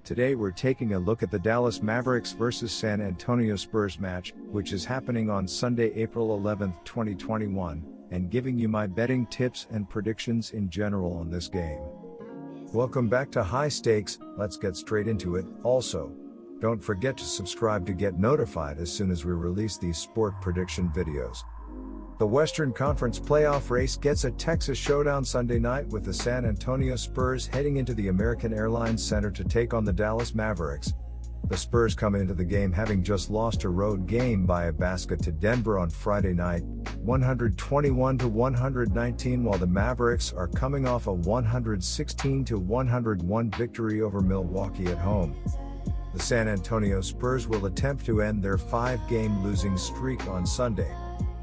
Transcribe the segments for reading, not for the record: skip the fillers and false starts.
Today we're taking a look at the Dallas Mavericks vs San Antonio Spurs match, which is happening on Sunday, April 11, 2021, and giving you my betting tips and predictions in general on this game. Welcome back to High Stakes. Let's get straight into it. Also, don't forget to subscribe to get notified as soon as we release these sport prediction videos. The Western Conference playoff race gets a Texas showdown Sunday night with the San Antonio Spurs heading into the American Airlines Center to take on the Dallas Mavericks. The Spurs come into the game having just lost a road game by a basket to Denver on Friday night, 121-119, while the Mavericks are coming off a 116-101 victory over Milwaukee at home. The San Antonio Spurs will attempt to end their 5-game losing streak on Sunday.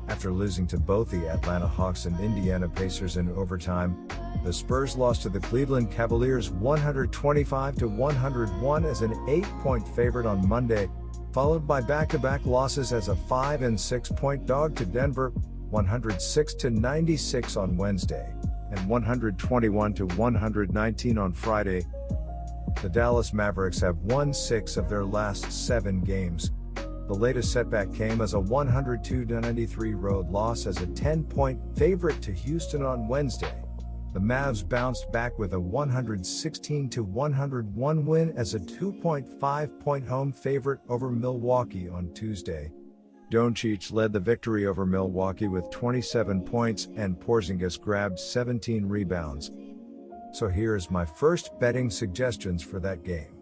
After losing to both the Atlanta Hawks and Indiana Pacers in overtime, the Spurs lost to the Cleveland Cavaliers 125-101 as an 8-point favorite on Monday, followed by back-to-back losses as a 5- and 6-point dog to Denver, 106-96 on Wednesday, and 121-119 on Friday. The Dallas Mavericks have won 6 of their last 7 games. The latest setback came as a 102-93 road loss as a 10-point favorite to Houston on Wednesday. The Mavs bounced back with a 116-101 win as a 2.5-point home favorite over Milwaukee on Tuesday. Doncic led the victory over Milwaukee with 27 points and Porzingis grabbed 17 rebounds. So here's my first betting suggestions for that game.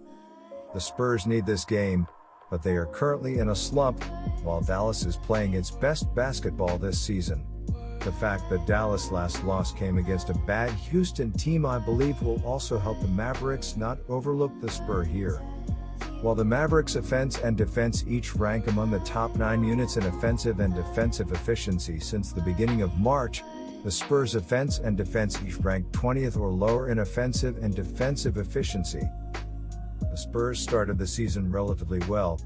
The Spurs need this game, but they are currently in a slump, while Dallas is playing its best basketball this season. The fact that Dallas' last loss came against a bad Houston team I believe will also help the Mavericks not overlook the Spurs here. While the Mavericks' offense and defense each rank among the top 9 units in offensive and defensive efficiency since the beginning of March, the Spurs' offense and defense each rank 20th or lower in offensive and defensive efficiency. The Spurs started the season relatively well,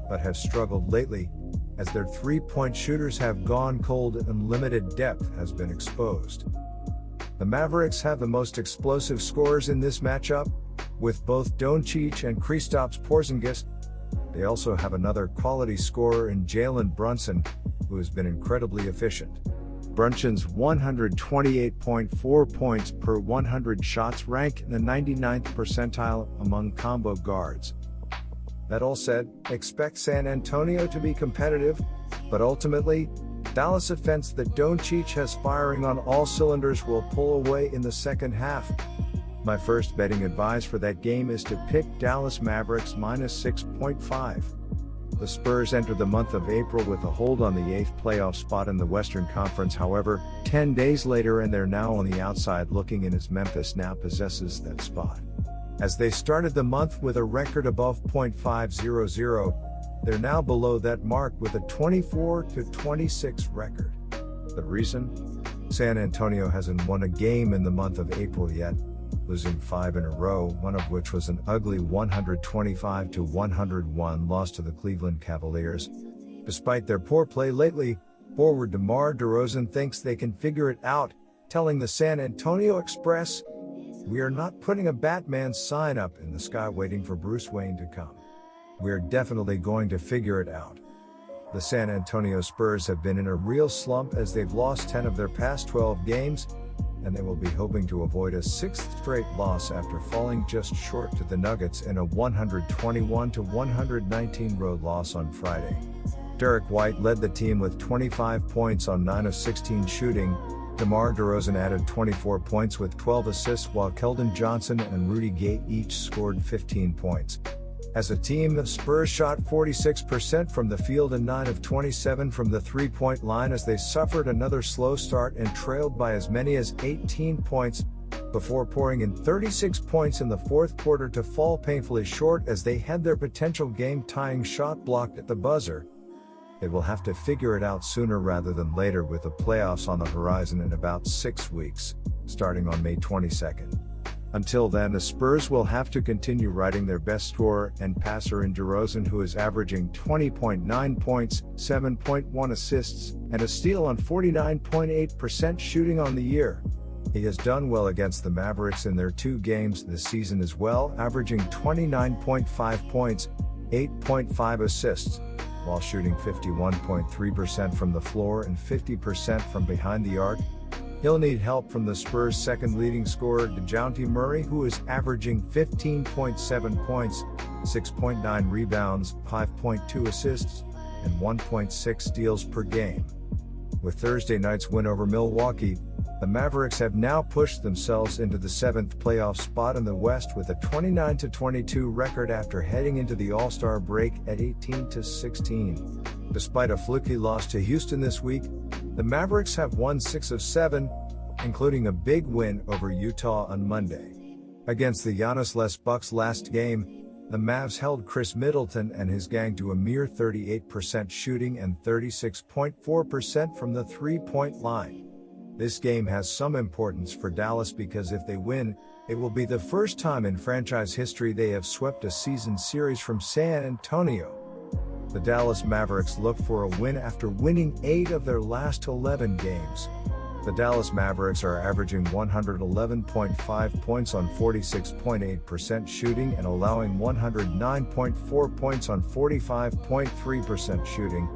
but have struggled lately, as their three-point shooters have gone cold and limited depth has been exposed. The Mavericks have the most explosive scorers in this matchup, with both Doncic and Kristaps Porzingis. They also have another quality scorer in Jalen Brunson, who has been incredibly efficient. Brunson's 128.4 points per 100 shots rank in the 99th percentile among combo guards. That all said, expect San Antonio to be competitive, but ultimately, Dallas' offense that Doncic has firing on all cylinders will pull away in the second half. My first betting advice for that game is to pick Dallas Mavericks minus 6.5. The Spurs entered the month of April with a hold on the 8th playoff spot in the Western Conference, however, 10 days later and they're now on the outside looking in as Memphis now possesses that spot. As they started the month with a record above .500, they're now below that mark with a 24-26 record. The reason? San Antonio hasn't won a game in the month of April yet, losing 5 in a row, one of which was an ugly 125-101 loss to the Cleveland Cavaliers. Despite their poor play lately, forward DeMar DeRozan thinks they can figure it out, telling the San Antonio Express, "We are not putting a Batman sign up in the sky waiting for Bruce Wayne to come. We're definitely going to figure it out." The San Antonio Spurs have been in a real slump as they've lost 10 of their past 12 games, and they will be hoping to avoid a 6th straight loss after falling just short to the Nuggets in a 121-119 road loss on Friday. Derek White led the team with 25 points on 9 of 16 shooting. DeMar DeRozan added 24 points with 12 assists, while Keldon Johnson and Rudy Gay each scored 15 points. As a team, the Spurs shot 46% from the field and 9 of 27 from the three-point line as they suffered another slow start and trailed by as many as 18 points, before pouring in 36 points in the fourth quarter to fall painfully short as they had their potential game-tying shot blocked at the buzzer. They will have to figure it out sooner rather than later, with the playoffs on the horizon in about 6 weeks, starting on May 22nd. Until then, the Spurs will have to continue riding their best scorer and passer in DeRozan, who is averaging 20.9 points, 7.1 assists, and a steal on 49.8% shooting on the year. He has done well against the Mavericks in their 2 games this season as well, averaging 29.5 points, 8.5 assists, while shooting 51.3% from the floor and 50% from behind the arc. He'll need help from the Spurs' second leading scorer, DeJounte Murray, who is averaging 15.7 points, 6.9 rebounds, 5.2 assists, and 1.6 steals per game. With Thursday night's win over Milwaukee, the Mavericks have now pushed themselves into the 7th playoff spot in the West with a 29-22 record after heading into the All-Star break at 18-16. Despite a fluky loss to Houston this week, the Mavericks have won 6 of 7, including a big win over Utah on Monday. Against the Giannis-less Bucks last game, the Mavs held Chris Middleton and his gang to a mere 38% shooting and 36.4% from the three-point line. This game has some importance for Dallas because if they win, it will be the first time in franchise history they have swept a season series from San Antonio. The Dallas Mavericks look for a win after winning 8 of their last 11 games. The Dallas Mavericks are averaging 111.5 points on 46.8% shooting and allowing 109.4 points on 45.3% shooting.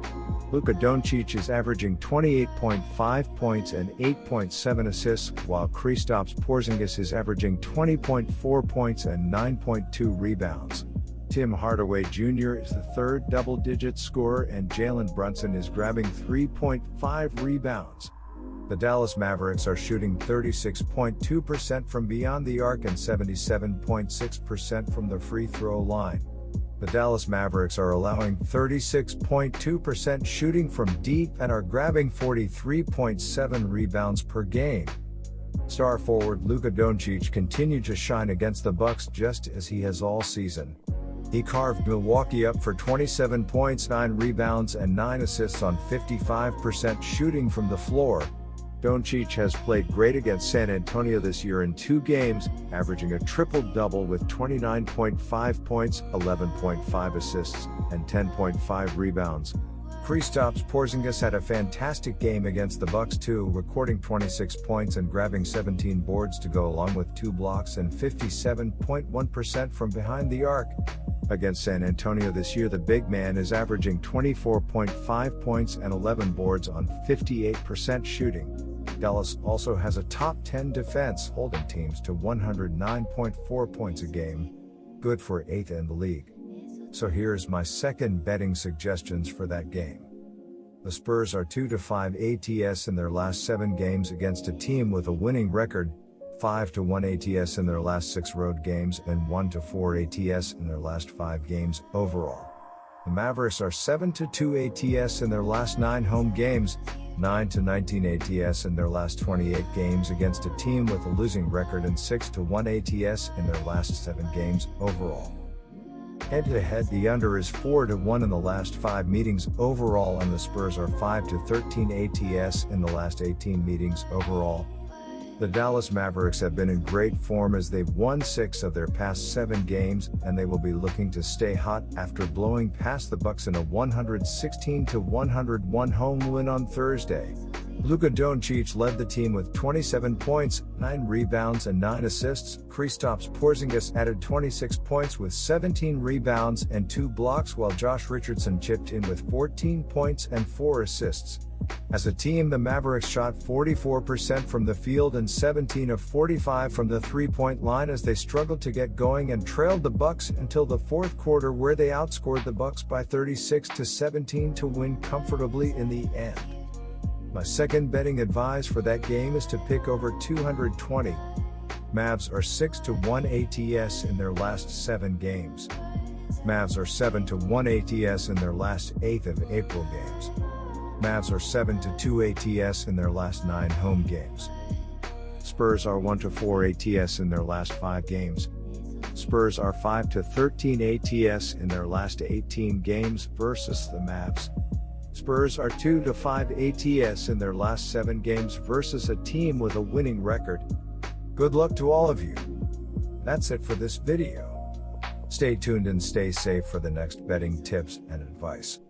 Luka Doncic is averaging 28.5 points and 8.7 assists, while Kristaps Porzingis is averaging 20.4 points and 9.2 rebounds. Tim Hardaway Jr. is the third double-digit scorer and Jalen Brunson is grabbing 3.5 rebounds. The Dallas Mavericks are shooting 36.2% from beyond the arc and 77.6% from the free throw line. The Dallas Mavericks are allowing 36.2% shooting from deep and are grabbing 43.7 rebounds per game. Star forward Luka Doncic continued to shine against the Bucks just as he has all season. He carved Milwaukee up for 27 points, 9 rebounds and 9 assists on 55% shooting from the floor. Doncic has played great against San Antonio this year in 2 games, averaging a triple-double with 29.5 points, 11.5 assists, and 10.5 rebounds. Kristaps Porzingis had a fantastic game against the Bucks too, recording 26 points and grabbing 17 boards to go along with 2 blocks and 57.1% from behind the arc. Against San Antonio this year, the big man is averaging 24.5 points and 11 boards on 58% shooting. Dallas also has a top 10 defense, holding teams to 109.4 points a game, good for 8th in the league. So here's my second betting suggestions for that game. The Spurs are 2-5 ATS in their last 7 games against a team with a winning record, 5-1 ATS in their last 6 road games, and 1-4 ATS in their last 5 games overall. The Mavericks are 7-2 ATS in their last 9 home games, 9-19 ATS in their last 28 games against a team with a losing record, and 6-1 ATS in their last 7 games overall. Head-to-head, the under is 4-1 in the last 5 meetings overall, and the Spurs are 5-13 ATS in the last 18 meetings overall. The Dallas Mavericks have been in great form as they've won 6 of their past 7 games, and they will be looking to stay hot after blowing past the Bucks in a 116-101 home win on Thursday. Luka Doncic led the team with 27 points, 9 rebounds and 9 assists. Kristaps Porzingis added 26 points with 17 rebounds and 2 blocks, while Josh Richardson chipped in with 14 points and 4 assists. As a team, the Mavericks shot 44% from the field and 17 of 45 from the three-point line as they struggled to get going and trailed the Bucks until the fourth quarter, where they outscored the Bucks by 36-17 to win comfortably in the end. My second betting advice for that game is to pick over 220. Mavs are 6-1 ATS in their last 7 games. Mavs are 7-1 ATS in their last 8th of April games. Mavs are 7-2 ATS in their last 9 home games. Spurs are 1-4 ATS in their last 5 games. Spurs are 5-13 ATS in their last 18 games versus the Mavs. Spurs are 2-5 ATS in their last 7 games versus a team with a winning record. Good luck to all of you. That's it for this video. Stay tuned and stay safe for the next betting tips and advice.